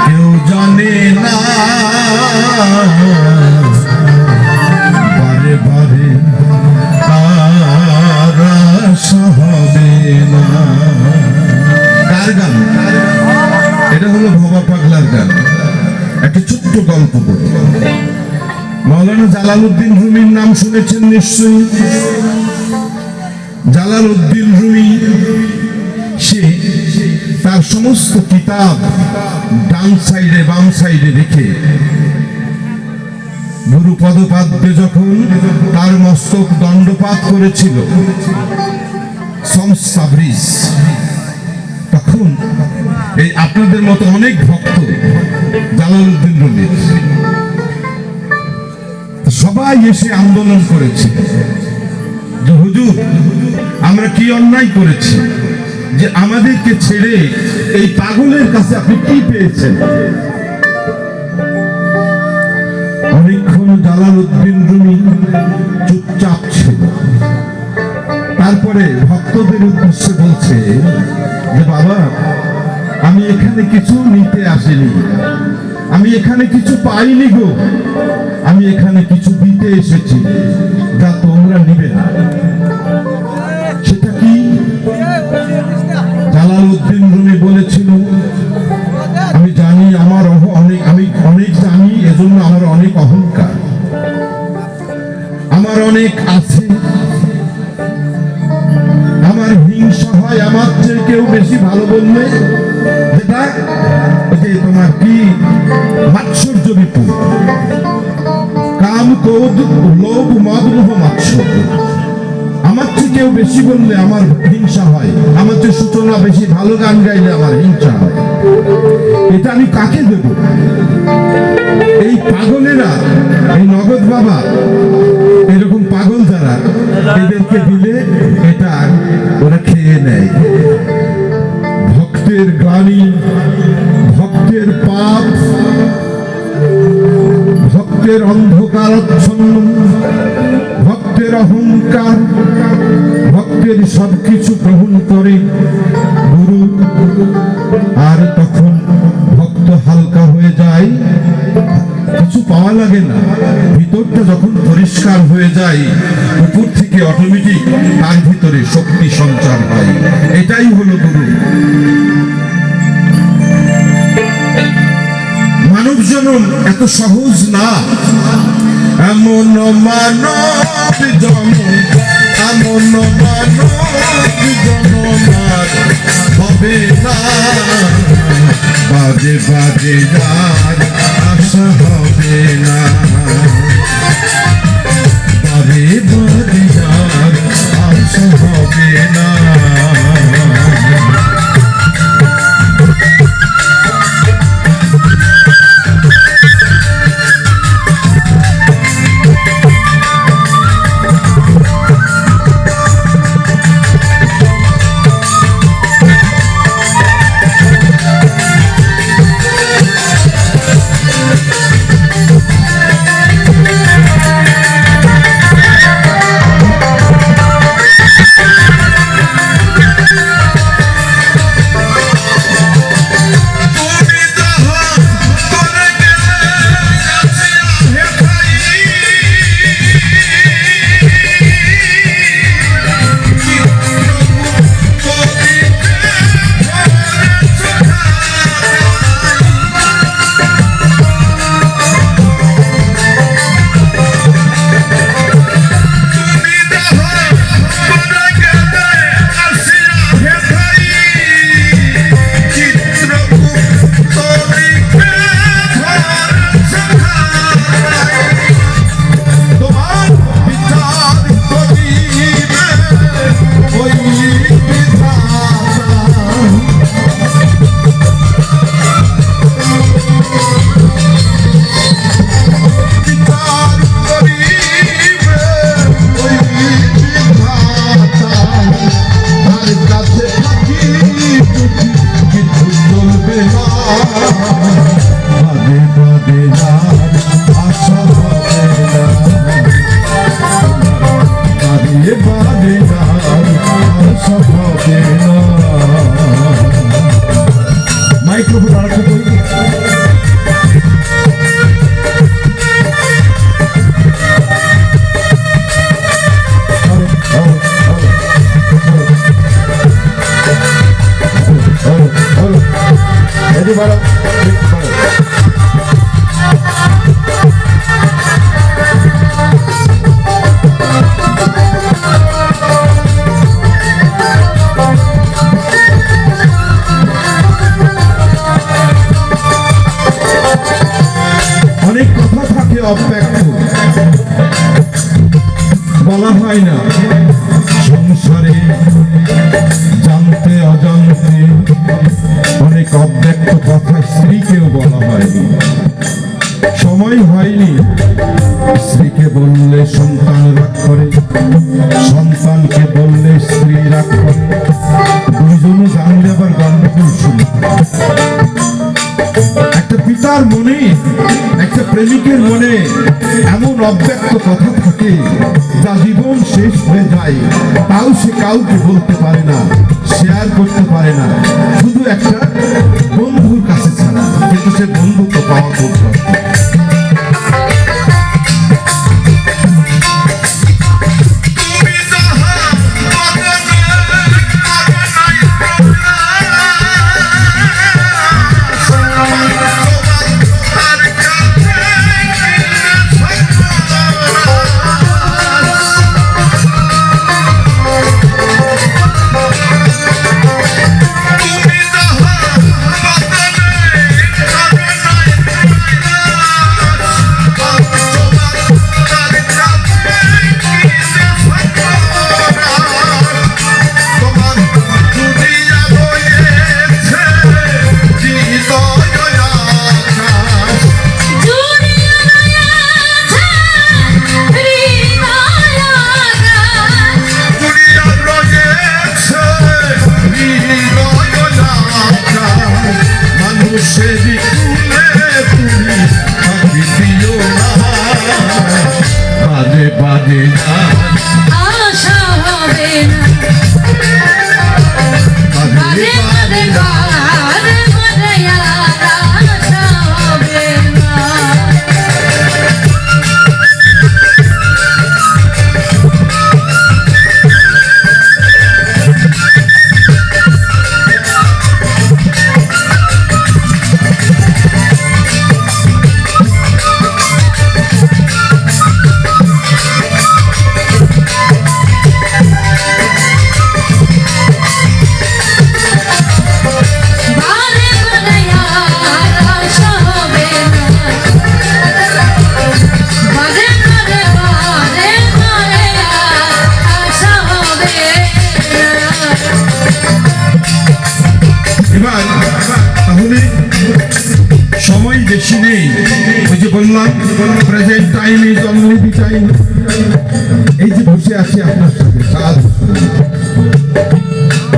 কেউ জানে না বারে বারে আর আশা হবে না। কার গান? এটা হলো ভবা পাগলার গান। একটা ছোট্ট গল্প বলি। মাওলানা জালালউদ্দিন রুমির নাম শুনেছেন নিশ্চয়ই। জালালউদ্দিন রুমি সে তার সমস্ত কিতাব ডান সাইডে বাম সাইডে রেখে গুরু পদপাদ্যে যখন তার মস্তক দণ্ডপাত করেছিল তখন এই আপনাদের মতো অনেক ভক্ত জালালউদ্দিন রুমির সবাই এসে আন্দোলন করেছে যে হুজুর আমরা কি অন্যায় করেছি যে আমাদেরকে ছেড়ে এই পাগলের কাছে আপনি কি পেয়েছেন? অনেকক্ষণ জালালউদ্দিন রুমি চুপচাপ ছিল। তারপরে ভক্তদের উদ্দেশ্যে বলছে যে বাবা, আমি এখানে কিছু নিতে আসিনি, আমি এখানে কিছু পাইনি গো, আমি এখানে কিছু দিতে এসেছি যা তোমরা নিবে না। সেটা কি? জালালউদ্দিন রুমি বলেছিল, আমি জানি আমার আমি অনেক জানি, এজন্য আমার অনেক অহংকার, আমার অনেক আছে, আমার হিংসা হয় আমার চেয়ে কেউ বেশি ভালো বললে, যেটা যে তোমার কি মাৎসর্য বিপুল, কাম ক্রোধ লোভ মদ মোহ মাৎসর্য। আমার চেয়ে কেউ বেশি বললে আমার হিংসা হয়, আমার চেয়ে সূচনা বেশি ভালো গান গাইলে আমার হিংসা হয়। এটা আমি কাকে দেব? এই পাগলেরা, এই নগদ বাবা, এরকম পাগল যারা, এদেরকে দিলে এটা ওরা খেয়ে নেয়। ভক্তের গ্লানি, ভক্তের পাপ, ভক্তের অন্ধকারাচ্ছন্ন, ভক্তের অহংকার, ভক্তের সবকিছু গ্রহণ করে গুরু। আর তখন ভক্ত হালকা হয়ে যায়, কিছু পাওয়া লাগে না। ভিতরটা যখন পরিষ্কার হয়ে যায়, উপর থেকে অটোমেটিক তার ভিতরে শক্তি সঞ্চার হয়। এটাই হলো গুরু। মানব জন্ম এত সহজ না। এমন মানব জন্ম, এমন মানব জন্ম হবে না। বাজে বাজে যার আশা হবে না, বাজে বাজে যার আশা হবে না। দাঁড়াও অনেক কথা থাকে অব্যক্ত, বলা হয় না সংসারে, জানতে অজান্তে অনেক অব্যক্ত কথা স্ত্রীকেও বলা হয়নি, সময় হয়নি। স্ত্রীকে বললে সন্তান রাগ করে, সন্তানকে বললে স্ত্রী রাগ করে, দুইজনে জানলে আবার গন্ডগোল শুনে। একটা পিতার মনে, একটা প্রেমিকের মনে এমন অব্যক্ত কথা থাকে যা জীবন শেষ হয়ে যায়, তাও সে কাউকে বলতে পারে না, শেয়ার করতে পারে না, শুধু একটা বন্ধুর কাছে ছাড়া। কিন্তু সে বন্ধু তো পাওয়া খুব কষ্ট। সময় বেশি নেই, ওই যে বললাম present time is only the time. এই যে বসে আছি আপনার সাথে, কাল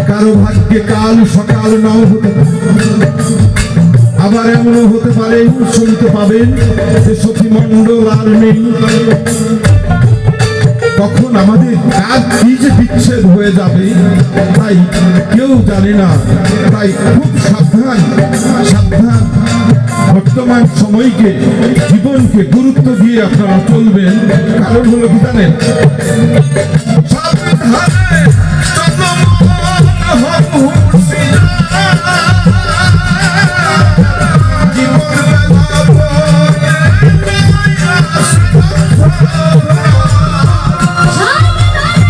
কারো ভাগ্যে কাল সকাল নাও হতে পারে, আবার এমনও হতে পারে শুনতে পাবেন যে সখী মণ্ডল আর নেই। তখন আমাদের কাজ কি যে বিচ্ছেদ হয়ে যাবে তাই কেউ জানে না। তাই খুব সাবধান সাবধান বর্তমান সময়কে, জীবনকে গুরুত্ব দিয়ে আপনারা চলবেন। কারণ হলো কি জানেন, সাবধানে